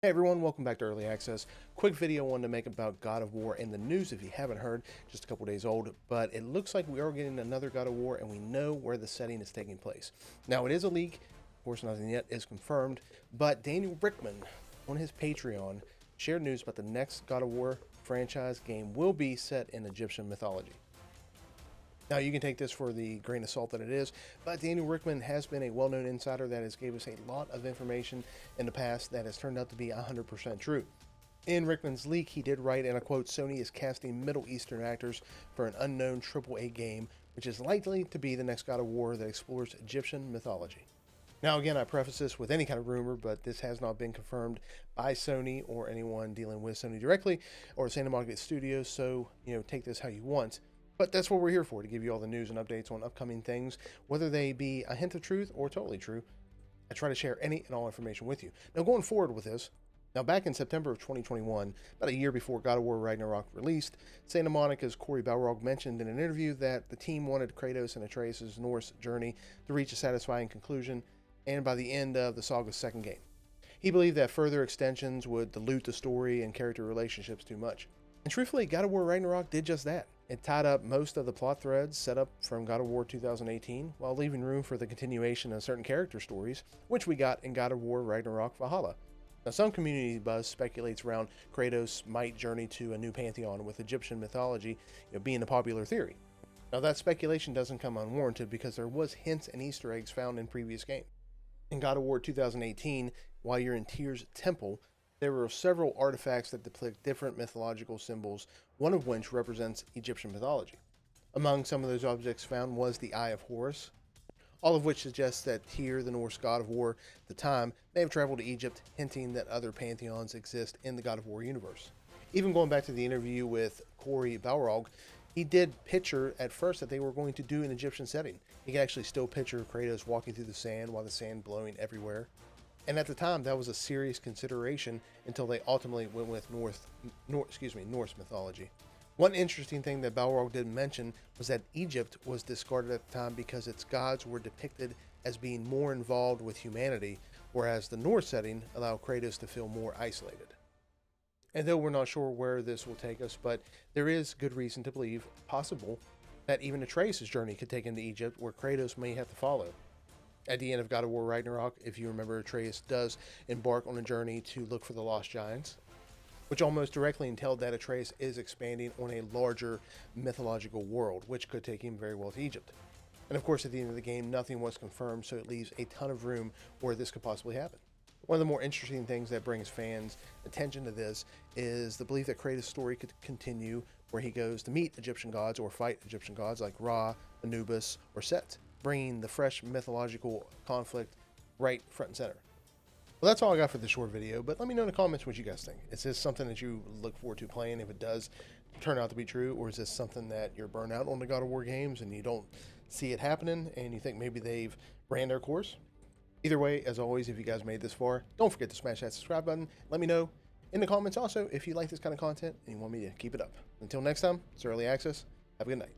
Hey everyone, welcome back to Early Access. Quick video I wanted to make about God of War and the news if you haven't heard, just a couple days old, but it looks like we are getting another God of War and we know where the setting is taking place. Now it is a leak, of course nothing yet is confirmed, but Daniel Rickman on his Patreon shared news about the next God of War franchise game will be set in Egyptian mythology. Now, you can take this for the grain of salt that it is, but Daniel Rickman has been a well-known insider that has gave us a lot of information in the past that has turned out to be 100% true. In Rickman's leak, he did write, and I quote, "Sony is casting Middle Eastern actors for an unknown AAA game, which is likely to be the next God of War that explores Egyptian mythology." Now, again, I preface this with any kind of rumor, but this has not been confirmed by Sony or anyone dealing with Sony directly or Santa Monica Studios, so, take this how you want. But that's what we're here for, to give you all the news and updates on upcoming things, whether they be a hint of truth or totally true. I try to share any and all information with you. Now, going forward with this, back in September of 2021, about a year before God of War Ragnarok released, Santa Monica's Corey Balrog mentioned in an interview that the team wanted Kratos and Atreus' Norse journey to reach a satisfying conclusion, and by the end of the Saga's second game. He believed that further extensions would dilute the story and character relationships too much. And truthfully, God of War Ragnarok did just that. It tied up most of the plot threads set up from God of War 2018, while leaving room for the continuation of certain character stories, which we got in God of War Ragnarok Valhalla. Now, some community buzz speculates around Kratos might journey to a new pantheon with Egyptian mythology being the popular theory. Now, that speculation doesn't come unwarranted because there was hints and Easter eggs found in previous games. In God of War 2018, while you're in Tyr's temple, there were several artifacts that depict different mythological symbols, one of which represents Egyptian mythology. Among some of those objects found was the Eye of Horus, all of which suggests that Tyr, the Norse god of war at the time, may have traveled to Egypt, hinting that other pantheons exist in the God of War universe. Even going back to the interview with Corey Balrog, he did picture at first that they were going to do an Egyptian setting. He could actually still picture Kratos walking through the sand while the sand blowing everywhere. And at the time, that was a serious consideration until they ultimately went with Norse mythology. One interesting thing that Balrog didn't mention was that Egypt was discarded at the time because its gods were depicted as being more involved with humanity, whereas the Norse setting allowed Kratos to feel more isolated. And though we're not sure where this will take us, but there is good reason to believe, possible, that even Atreus' journey could take him to Egypt, where Kratos may have to follow. At the end of God of War Ragnarok, if you remember, Atreus does embark on a journey to look for the lost giants, which almost directly entailed that Atreus is expanding on a larger mythological world, which could take him very well to Egypt. And of course, at the end of the game, nothing was confirmed, so it leaves a ton of room where this could possibly happen. One of the more interesting things that brings fans' attention to this is the belief that Kratos' story could continue where he goes to meet Egyptian gods or fight Egyptian gods like Ra, Anubis, or Set, bringing the fresh mythological conflict right front and center. Well, that's all I got for this short video, but let me know in the comments what you guys think. Is this something that you look forward to playing if it does turn out to be true, or is this something that you're burnt out on the God of War games and you don't see it happening and you think maybe they've ran their course? Either way, as always, if you guys made this far, don't forget to smash that subscribe button. Let me know in the comments also if you like this kind of content and you want me to keep it up. Until next time, it's Early Access. Have a good night.